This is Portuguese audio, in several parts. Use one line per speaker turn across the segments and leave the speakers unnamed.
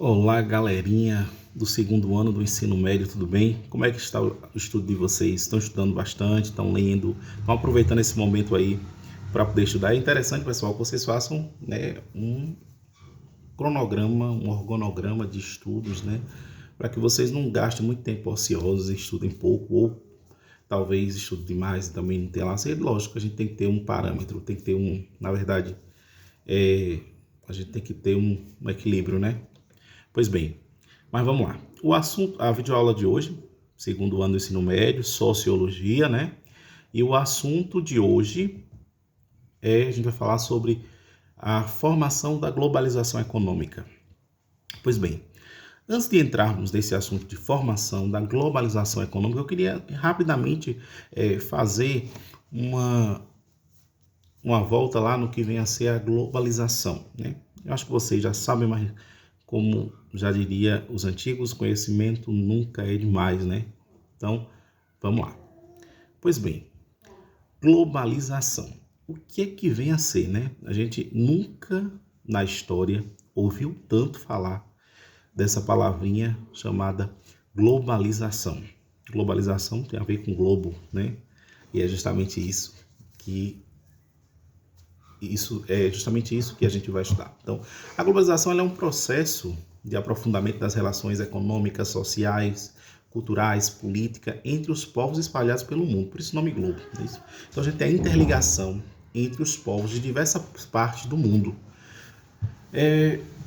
Olá, galerinha do segundo ano do ensino médio, tudo bem? Como é que está o estudo de vocês? Estão estudando bastante? Estão lendo? Estão aproveitando esse momento aí para poder estudar? É interessante, pessoal, que vocês façam, né, um cronograma, um organograma de estudos, né, para que vocês não gastem muito tempo ociosos e estudem pouco ou talvez estudem demais e também não tenha lá. Assim, lógico, a gente tem que ter um parâmetro, tem que ter na verdade, a gente tem que ter um equilíbrio, né? Pois bem, mas vamos lá. O assunto, a videoaula de hoje, segundo ano do ensino médio, sociologia, né? E o assunto de hoje a gente vai falar sobre a formação da globalização econômica. Pois bem, antes de entrarmos nesse assunto de formação da globalização econômica, eu queria rapidamente fazer uma volta lá no que vem a ser a globalização, né? Eu acho que vocês já sabem, mas como já diria os antigos, conhecimento nunca é demais, né? Então, vamos lá. Pois bem, globalização. O que é que vem a ser, né? A gente nunca na história ouviu tanto falar dessa palavrinha chamada globalização. Globalização tem a ver com globo, né? E é justamente isso que a gente vai estudar. Então, a globalização é um processo de aprofundamento das relações econômicas, sociais, culturais, política entre os povos espalhados pelo mundo. Por isso o nome globo. É isso? Então, a gente tem a interligação entre os povos de diversas partes do mundo.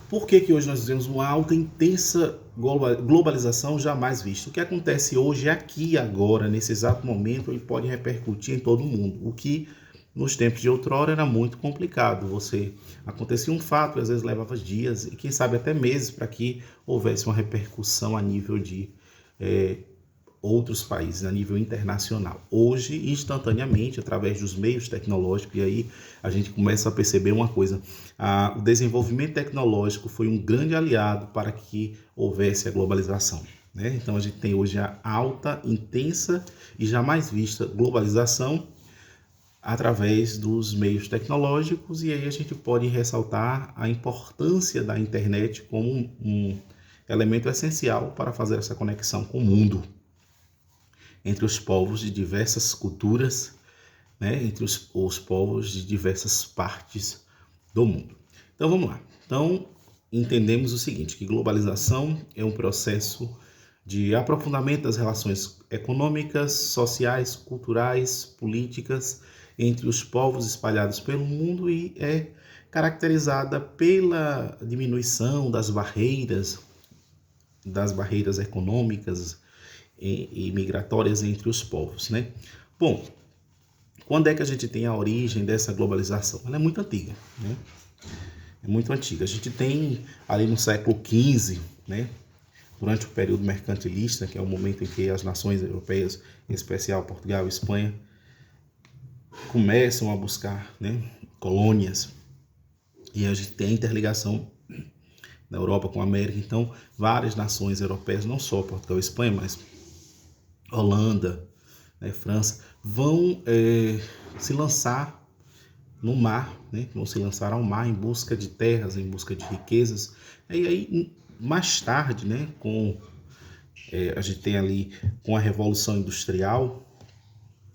Por que hoje nós dizemos uma alta, intensa globalização jamais vista? O que acontece hoje, aqui, agora, nesse exato momento, ele pode repercutir em todo o mundo. O que nos tempos de outrora era muito complicado. Acontecia um fato, às vezes levava dias e quem sabe até meses para que houvesse uma repercussão a nível de outros países, a nível internacional. Hoje, instantaneamente, através dos meios tecnológicos, e aí a gente começa a perceber uma coisa: o desenvolvimento tecnológico foi um grande aliado para que houvesse a globalização, né? Então a gente tem hoje a alta, intensa e jamais vista globalização através dos meios tecnológicos, e aí a gente pode ressaltar a importância da internet como um elemento essencial para fazer essa conexão com o mundo, entre os povos de diversas culturas, né, entre os povos de diversas partes do mundo. Então vamos lá. Então entendemos o seguinte, que globalização é um processo de aprofundamento das relações econômicas, sociais, culturais, políticas entre os povos espalhados pelo mundo e é caracterizada pela diminuição das barreiras econômicas e migratórias entre os povos, né? Bom, quando é que a gente tem a origem dessa globalização? Ela é muito antiga, né? É muito antiga. A gente tem ali no século XV, né? Durante o período mercantilista, que é o momento em que as nações europeias, em especial Portugal e Espanha, começam a buscar, né, colônias, e a gente tem a interligação da Europa com a América. Então, várias nações europeias, não só Portugal e Espanha, mas Holanda, né, França, vão se lançar no mar, né, vão se lançar ao mar em busca de terras, em busca de riquezas. E aí, mais tarde, né, a gente tem ali com a Revolução Industrial,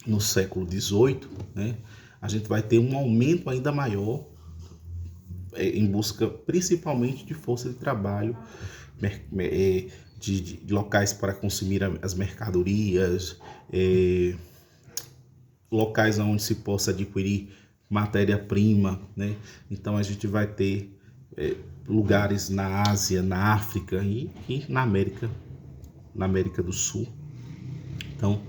no século XVIII, né, a gente vai ter um aumento ainda maior em busca principalmente de força de trabalho, de locais para consumir as mercadorias, locais onde se possa adquirir matéria-prima, né? Então a gente vai ter lugares na Ásia, na África e na América do Sul. Então,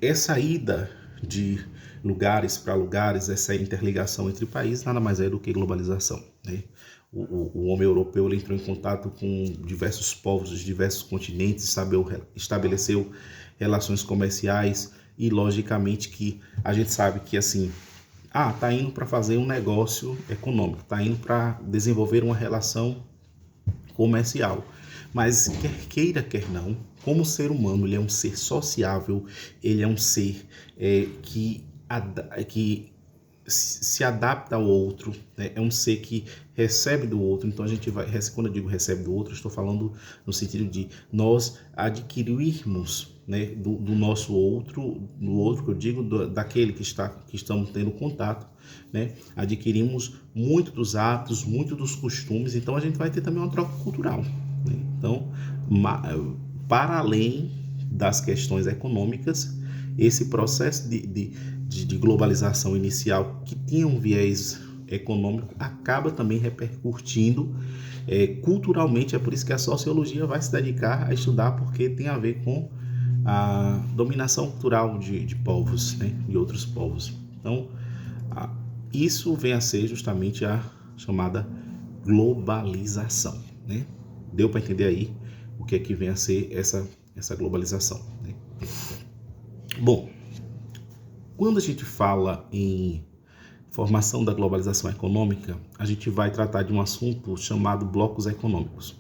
essa ida de lugares para lugares, essa interligação entre países, nada mais é do que globalização, né? O homem europeu ele entrou em contato com diversos povos de diversos continentes, estabeleceu relações comerciais e, logicamente, que a gente sabe que, assim, tá indo para fazer um negócio econômico, tá indo para desenvolver uma relação comercial. Mas quer queira, quer não, como ser humano, ele é um ser sociável, ele é um ser que se adapta ao outro, né? É um ser que recebe do outro. Então a gente vai, quando eu digo recebe do outro, eu estou falando no sentido de nós adquirirmos, né, do nosso outro, do outro que eu digo, daquele que estamos tendo contato, né? Adquirimos muito dos hábitos, muito dos costumes. Então a gente vai ter também uma troca cultural, né? Então, para além das questões econômicas, esse processo de globalização inicial que tinha um viés econômico acaba também repercutindo culturalmente. É por isso que a sociologia vai se dedicar a estudar, porque tem a ver com a dominação cultural de povos, né, de outros povos. Então, isso vem a ser justamente a chamada globalização, né? Deu para entender aí o que é que vem a ser essa globalização, né? Bom, quando a gente fala em formação da globalização econômica, a gente vai tratar de um assunto chamado blocos econômicos.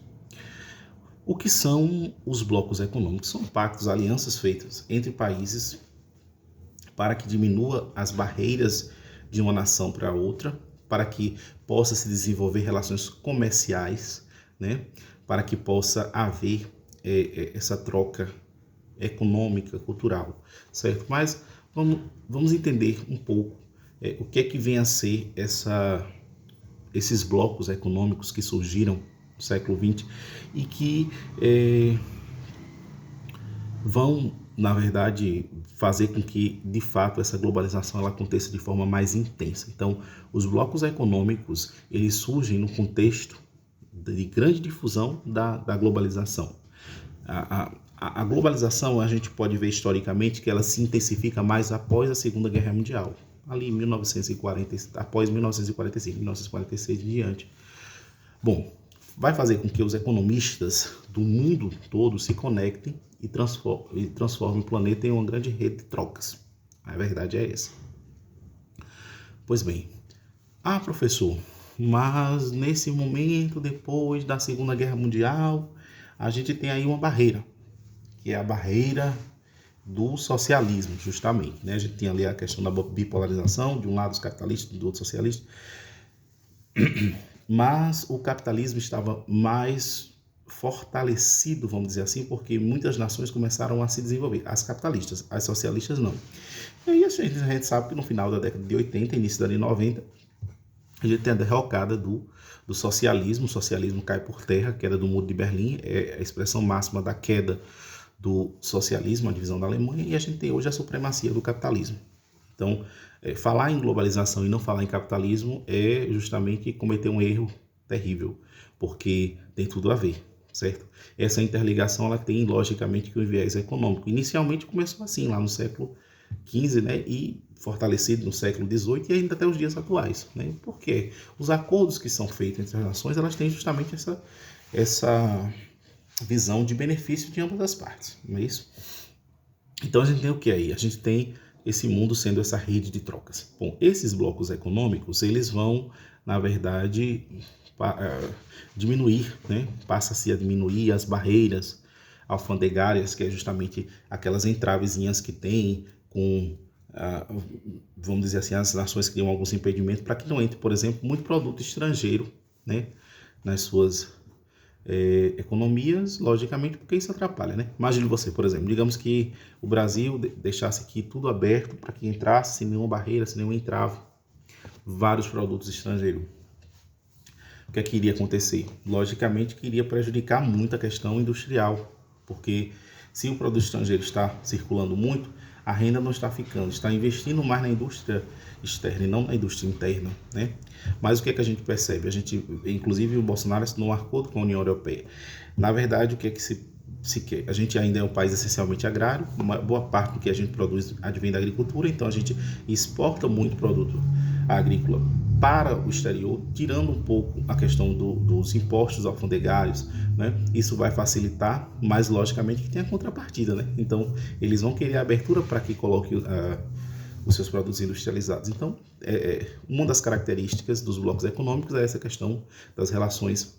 O que são os blocos econômicos? São pactos, alianças feitas entre países para que diminua as barreiras de uma nação para outra, para que possa se desenvolver relações comerciais, né? Para que possa haver essa troca econômica, cultural, certo? Mas vamos entender um pouco o que é que vem a ser esses blocos econômicos que surgiram no século XX e que vão, na verdade, fazer com que, de fato, essa globalização ela aconteça de forma mais intensa. Então, os blocos econômicos, eles surgem no contexto de grande difusão da globalização. A globalização, a gente pode ver historicamente que ela se intensifica mais após a Segunda Guerra Mundial, ali em 1940, após 1945, 1946 em diante. Bom, vai fazer com que os economistas do mundo todo se conectem e transformem o planeta em uma grande rede de trocas. A verdade é essa. Pois bem, professor, mas nesse momento, depois da Segunda Guerra Mundial, a gente tem aí uma barreira, que é a barreira do socialismo, justamente, né? A gente tem ali a questão da bipolarização, de um lado os capitalistas, do outro os socialistas, mas o capitalismo estava mais fortalecido, vamos dizer assim, porque muitas nações começaram a se desenvolver, as capitalistas, as socialistas não. E aí a gente sabe que no final da década de 80, início da década de 90, a gente tem a derrocada do socialismo. O socialismo cai por terra, queda do Muro de Berlim, é a expressão máxima da queda do socialismo, a divisão da Alemanha, e a gente tem hoje a supremacia do capitalismo. Então, falar em globalização e não falar em capitalismo é justamente cometer um erro terrível, porque tem tudo a ver, certo? Essa interligação ela tem, logicamente, que um viés econômico. Inicialmente começou assim, lá no século XV, né, e fortalecido no século XVIII e ainda até os dias atuais, né? Porque os acordos que são feitos entre as nações, elas têm justamente essa visão de benefício de ambas as partes, não é isso? Então a gente tem o que aí? A gente tem esse mundo sendo essa rede de trocas. Bom, esses blocos econômicos, eles vão, na verdade, diminuir, né? Passa-se a diminuir as barreiras alfandegárias, que é justamente aquelas entravezinhas que tem com, vamos dizer assim, as nações criam alguns impedimentos para que não entre, por exemplo, muito produto estrangeiro, né, nas suas economias, logicamente, porque isso atrapalha, né? Imagine você, por exemplo, digamos que o Brasil deixasse aqui tudo aberto para que entrasse sem nenhuma barreira, sem nenhum entrave, vários produtos estrangeiros. O que é que iria acontecer? Logicamente que iria prejudicar muito a questão industrial, porque se o produto estrangeiro está circulando muito, a renda não está ficando, está investindo mais na indústria externa e não na indústria interna, né? Mas o que é que a gente percebe? Inclusive o Bolsonaro assinou um acordo com a União Europeia. Na verdade, o que é que se quer? A gente ainda é um país essencialmente agrário, uma boa parte do que a gente produz advém da agricultura, então a gente exporta muito produto agrícola para o exterior, tirando um pouco a questão dos impostos alfandegários, né? Isso vai facilitar, mas logicamente que tem a contrapartida, né? Então eles vão querer a abertura para que coloque os seus produtos industrializados. Então, uma das características dos blocos econômicos é essa questão das relações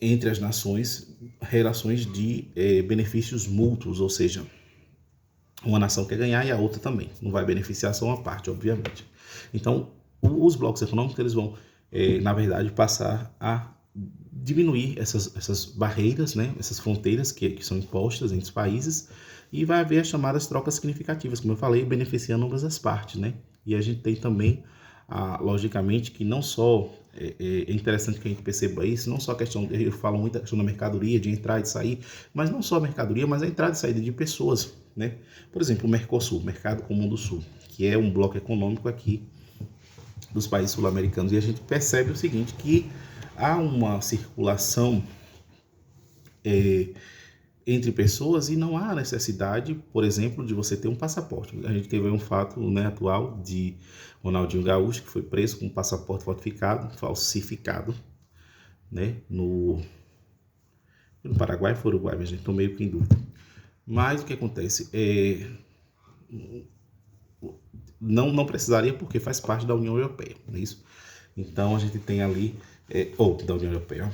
entre as nações, relações de benefícios mútuos, ou seja, uma nação quer ganhar e a outra também. Não vai beneficiar só uma parte, obviamente. Então, os blocos econômicos eles vão, na verdade, passar a diminuir essas barreiras, né, essas fronteiras que são impostas entre os países, e vai haver as chamadas trocas significativas, como eu falei, beneficiando ambas as partes, né? E a gente tem também, logicamente, que não só é interessante que a gente perceba isso, não só a questão, eu falo muito da questão da mercadoria, de entrar e de sair, mas não só a mercadoria, mas a entrada e saída de pessoas, né? Por exemplo, o Mercosul, Mercado Comum do Sul, que é um bloco econômico aqui dos países sul-americanos, e a gente percebe o seguinte, que há uma circulação entre pessoas e não há necessidade, por exemplo, de você ter um passaporte. A gente teve um fato, né, atual de Ronaldinho Gaúcho, que foi preso com um passaporte falsificado, né, no Paraguai ou Uruguai, mas a gente está meio que em dúvida. Mas o que acontece? Não precisaria, porque faz parte da União Europeia, não é isso? Então a gente tem ali, da União Europeia,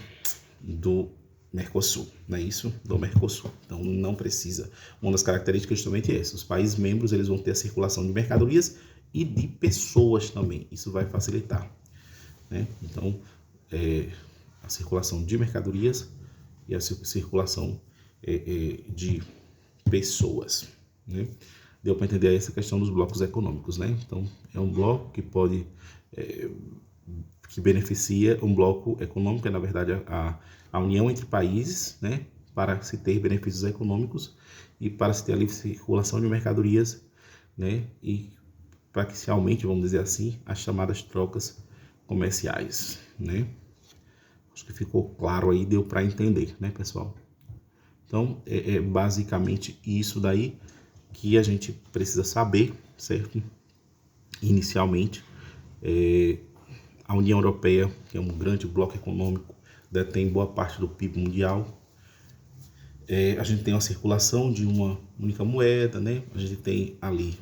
do Mercosul, não é isso? Do Mercosul. Então não precisa. Uma das características justamente é essa. Os países membros eles vão ter a circulação de mercadorias e de pessoas também. Isso vai facilitar, né? Então, a circulação de mercadorias e a circulação de pessoas, né? Deu para entender essa questão dos blocos econômicos, né? Então, é um bloco que pode, que beneficia um bloco econômico, é na verdade a união entre países, né? Para se ter benefícios econômicos e para se ter a livre circulação de mercadorias, né? E para que se aumente, vamos dizer assim, as chamadas trocas comerciais, né? Acho que ficou claro aí, deu para entender, né, pessoal? Então, é basicamente isso daí que a gente precisa saber, certo? Inicialmente, a União Europeia, que é um grande bloco econômico, detém boa parte do PIB mundial. A gente tem uma circulação de uma única moeda, né? A gente tem ali,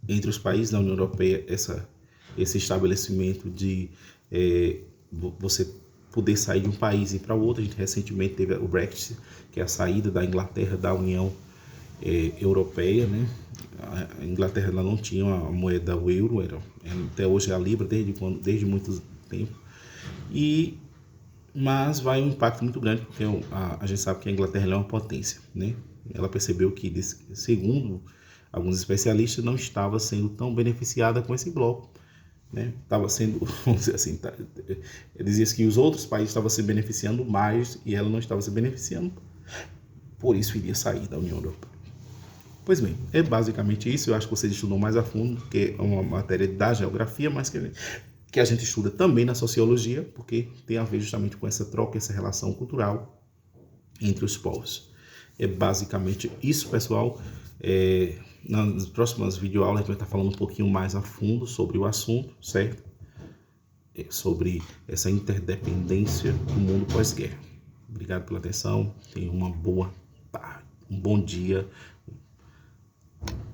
entre os países da União Europeia, esse estabelecimento de você poder sair de um país e ir para outro. A gente recentemente teve o Brexit, que é a saída da Inglaterra da União Europeia, né? A Inglaterra ela não tinha a moeda o euro, até hoje é a libra, desde muito tempo. Mas vai um impacto muito grande, porque a gente sabe que a Inglaterra é uma potência, né? Ela percebeu que, segundo alguns especialistas, não estava sendo tão beneficiada com esse bloco, né? Estava sendo, vamos dizer assim, dizia que os outros países estavam se beneficiando mais e ela não estava se beneficiando, por isso iria sair da União Europeia. Pois bem, é basicamente isso. Eu acho que vocês estudam mais a fundo, que é uma matéria da geografia, mas que a gente estuda também na sociologia, porque tem a ver justamente com essa troca, essa relação cultural entre os povos. É basicamente isso, pessoal. Nas próximas videoaulas a gente vai estar falando um pouquinho mais a fundo sobre o assunto, certo? Sobre essa interdependência do mundo pós-guerra. Obrigado pela atenção. Tenha uma boa tarde, um bom dia.